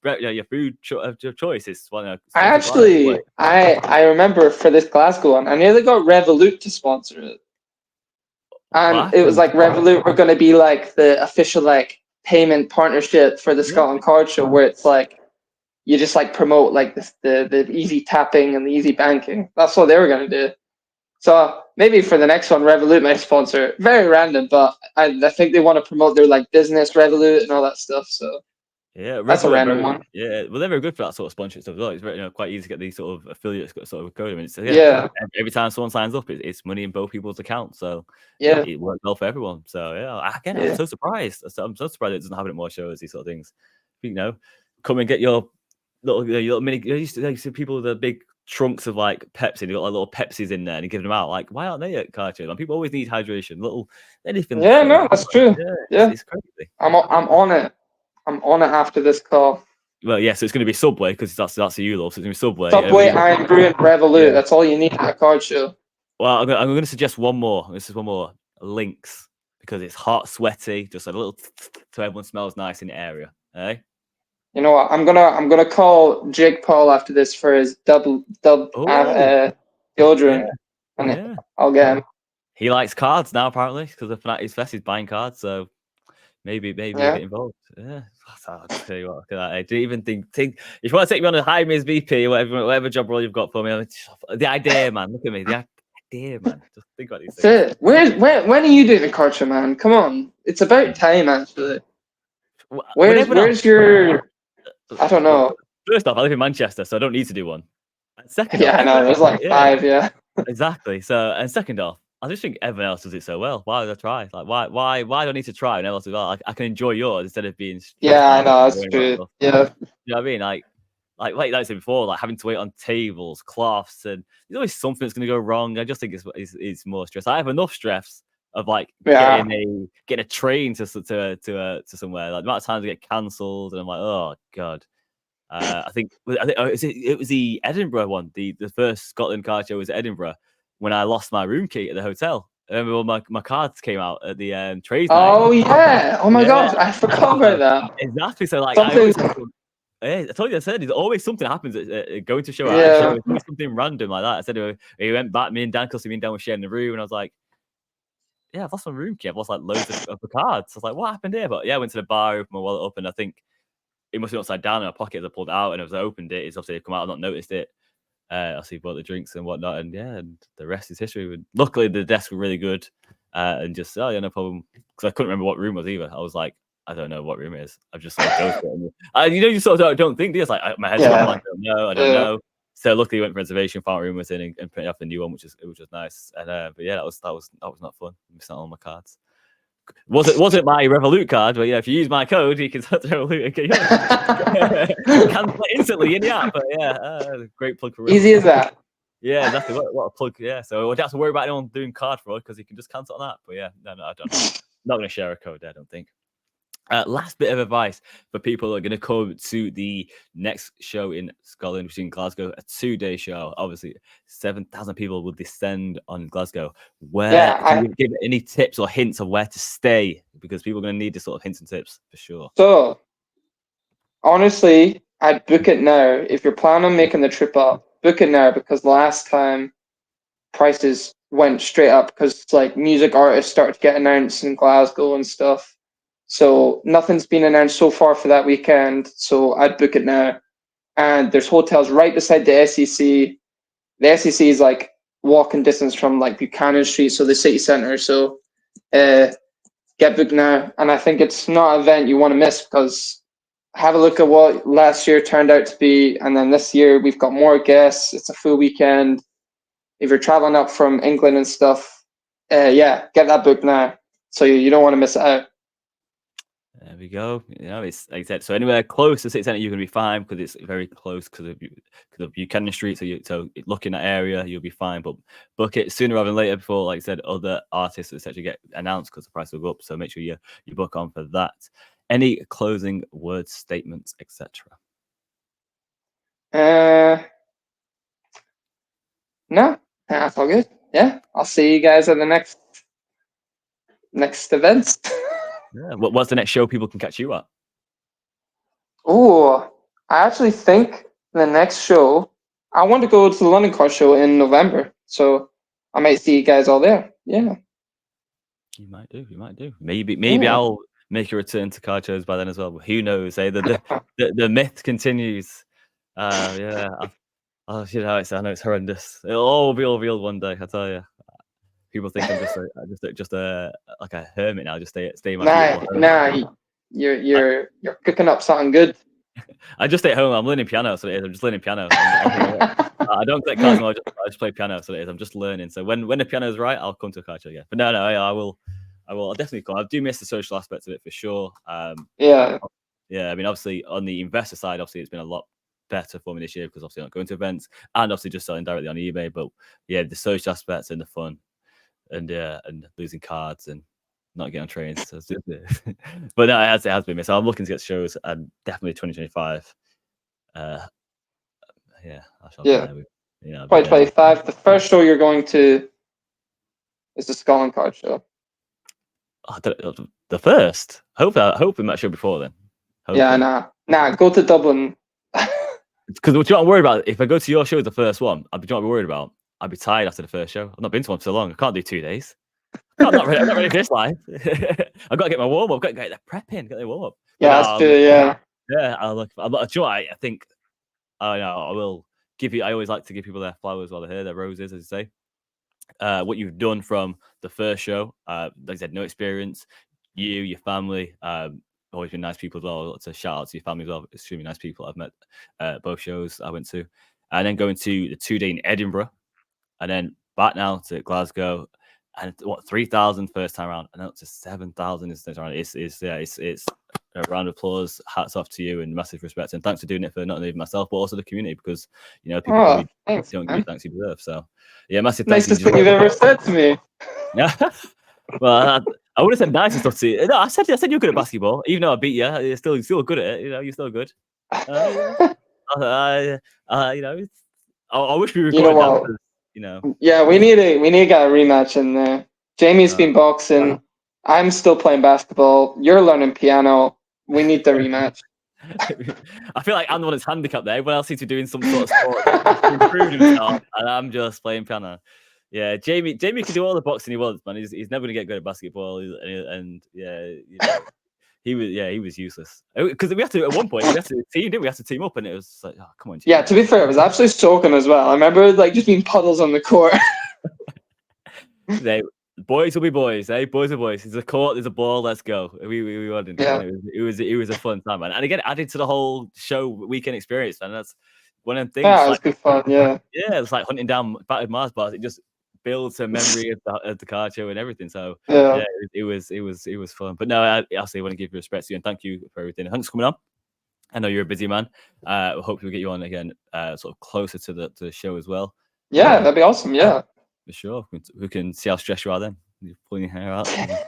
choice. It's one. I remember for this Glasgow one, I nearly got Revolut to sponsor it. And it was like Revolut were going to be like the official like payment partnership for the Scotland Card Show, where it's like you just like promote like the easy tapping and the easy banking. That's what they were going to do. So maybe for the next one, Revolut might sponsor it. Very random, but I think they want to promote their like business Revolut and all that stuff. So yeah, that's a random one. Yeah, well, they're very good for that sort of sponsorship stuff as well. It's very, quite easy to get these sort of affiliates sort of code. I mean, every time someone signs up, it's money in both people's accounts. So it works well for everyone. So again, I'm so surprised. I'm so surprised it doesn't happen at more shows. These sort of things, come and get your little mini. You used to see people with the big trunks of like Pepsi. They got like little Pepsis in there, and you give them out. Like, why aren't they at car shows? And people always need hydration. Little anything. Yeah, no, that's true. Yeah, it's crazy. I'm on it. I'm on it after this call. Well, yeah, so it's going to be Subway because that's a you love. So it's going to be Subway. Subway, Iron Brew, and Revolut. That's all you need at a card show. Well, I'm going to suggest one more. This is one more. Lynx, because it's hot, sweaty, just a little so everyone smells nice in the area. Eh? You know what? I'm gonna call Jake Paul after this for his dub deodorant, and I'll get him. He likes cards now, apparently, because of Fanatics Fest. He's buying cards, so maybe you'll get involved. Yeah, I'll tell you what. Look at that. I didn't even think. If you want to take me on a high Miz VP, whatever job role you've got for me, the idea, man. Look at me. The idea, man. Just think about these That's things. it. When are you doing a card show, man? Come on, it's about time, actually. Whenever else. Where's your? I don't Well, know. first off, I live in Manchester, so I don't need to do one. And second Yeah, off, I know. There's like yeah, 5. Yeah. exactly. So, and second off, I just think everyone else does it so well. Why would I try? Like, why do I need to try when everyone else does well? I can enjoy yours instead of being stressed Yeah, I out know. and That's worrying about true. stuff. Yeah. You know what I mean? Like I said before, like having to wait on tables, cloths, and there's always something that's going to go wrong. I just think it's more stress. I have enough stress of like Yeah. getting a train to somewhere. Like the amount of times I get cancelled, and I'm like, oh god. I think it was the Edinburgh one. The first Scotland card show was Edinburgh when I lost my room key at the hotel. I remember when my cards came out at the trades night. Oh yeah. Oh my Yeah, gosh, I forgot about that. exactly. So like I Something. always have to, I told you, I said there's always something happens at going to show at a show. Yeah. There's always something random like that. I said he went back. Me and Dan, because me and Dan were sharing the room, and I was like, "Yeah, I've lost my room key. I've lost like loads of the cards." I was like, "What happened here?" But yeah, I went to the bar, opened my wallet up, and I think it must be upside down in my pocket as I pulled it out, and as I opened it, it's obviously come out. I've not noticed it. Obviously bought the drinks and whatnot, and yeah, and the rest is history. Luckily, the desks were really good, and just yeah, no problem. Because I couldn't remember what room was either. I was like, I don't know what room it is. I've just sort of go for it. You sort of don't think this. Like my head's gone blank. I don't know. So luckily, went for reservation, found a room was in, and printed off the new one, which was nice. And but yeah, that was not fun. Missing out on my cards. Wasn't my Revolut card, but yeah, if you use my code, you can start to Revolut and get cancel it instantly in the app. But yeah, great plug for Revolut. Easy as that. Yeah, exactly. What a plug. Yeah, so I don't have to worry about anyone doing card fraud because you can just cancel on that. But yeah, no, I don't. I'm not going to share a code there, I don't think. Last bit of advice for people who are going to come to the next show in Scotland, which is in Glasgow, a 2-day show. Obviously, 7,000 people will descend on Glasgow. Can you give any tips or hints of where to stay? Because people are going to need this sort of hints and tips for sure. So, honestly, I'd book it now. If you're planning on making the trip up, book it now, because last time prices went straight up because like music artists started to get announced in Glasgow and stuff. So nothing's been announced so far for that weekend. So I'd book it now. And there's hotels right beside the SEC. The SEC is like walking distance from like Buchanan Street, so the city centre. So get booked now. And I think it's not an event you want to miss, because have a look at what last year turned out to be. And then this year we've got more guests. It's a full weekend. If you're traveling up from England and stuff, get that booked now. So you don't want to miss it out. There we go. It's like I said. So anywhere close to city centre, you're going to be fine because it's very close because of Buchanan Street. So look in that area, you'll be fine. But book it sooner rather than later before, like I said, other artists etc. get announced because the price will go up. So make sure you book on for that. Any closing words, statements, etc. No, that's all good. Yeah, I'll see you guys at the next events. Yeah. What's the next show people can catch you at? Oh, I actually think the next show, I want to go to the London Car Show in November, so I might see you guys all there. Yeah. You might do. Maybe I'll make a return to car shows by then as well. But who knows? The myth continues. Yeah. I know it's horrendous. It'll all be revealed one day. I tell you. People think I'm just like a hermit now. Just stay in my You're cooking up something good. I just stay at home. I'm learning piano, so it is. I'm just learning piano. I don't collect cards. I just play piano, so it is. I'm just learning. So when the piano is right, I'll come to a card show. Yeah, but no, I will. I'll definitely come. I do miss the social aspect of it for sure. Yeah. I mean, obviously on the investor side, obviously it's been a lot better for me this year because obviously I'm not going to events and obviously just selling directly on eBay. But yeah, the social aspects and the fun and losing cards and not getting on trains. So but no, it has been missed. So I'm looking to get shows and definitely 2025. I shall be there. 2025. The first show you're going to is the Scotland Card Show. The first. Hope we might show before then. Hopefully. Yeah, nah. Go to Dublin. Because what you not worried about? If I go to your show, the first one, I'd be worried about. I'd be tired after the first show. I've not been to one for so long. I can't do 2 days. I'm not ready for this life. I've got to get my warm up. Got to get the prepping. Get the warm up. Yeah, that's true. Yeah. Yeah. I think. I will give you. I always like to give people their flowers while they're here, their roses, as you say. what you've done from the first show. Like I said, no experience. You, your family, always been nice people as well. To shout out to your family as well. Extremely nice people I've met both shows I went to. And then going to the 2-day in Edinburgh, and then back now to Glasgow, and what 3,000 first time around, and up to 7,000 this time around. It's a round of applause. Hats off to you and massive respect, and thanks for doing it for not only myself but also the community, because people probably thanks, don't give man. you thanks you deserve. So yeah, massive thanks. Nicest thing you've ever said to me. Yeah. Well, I would have said nice stuff to you. No, I said you're good at basketball, even though I beat you. You're still good at it. You're still good. I wish we recorded that because, Yeah, we need to get a rematch in there. Jamie's been boxing. I'm still playing basketball. You're learning piano. We need the rematch. I feel like I'm the one that's handicapped there. Everyone else seems to be doing some sort of sport to improve himself, and I'm just playing piano. Yeah, Jamie can do all the boxing he wants, man. He's never gonna get good at basketball, and he was useless. Because we had to at one point we had to team, didn't we? We had to team up, and it was like, oh, come on, Jamie. Yeah, to be fair, it was absolutely soaking as well. I remember just being puddles on the court. Boys will be boys, eh? Boys are boys. There's a court, there's a ball. Let's go. We wanted. Yeah. It was a fun time, man. And again, added to the whole show weekend experience, man. That's one of the things. Yeah, it was good fun. Yeah. Yeah, it's like hunting down battered Mars bars. It just builds a memory of the car show and everything. So yeah, it was fun. But no, I say I want to give you respect to you and thank you for everything. Thanks for coming on. I know you're a busy man. Hope we'll get you on again, sort of closer to the show as well. Yeah, that'd be awesome. Yeah. For sure. We can see how stressed you are then. You're pulling your hair out. Yeah.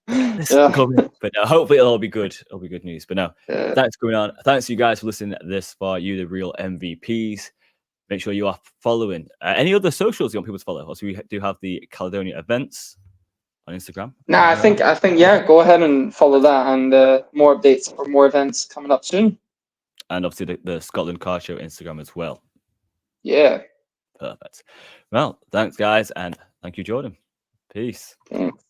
But no, hopefully it'll all be good. It'll be good news. But no, thanks for coming on. Thanks to you guys for listening this far. You, the real MVPs. Make sure you are following any other socials you want people to follow. Also, we do have the Caledonia events on Instagram. Nah, I think yeah. Go ahead and follow that, and more updates for more events coming up soon. And obviously the Scotland Car Show Instagram as well. Yeah. Perfect. Well, thanks guys, and thank you, Jordan. Peace. Thanks.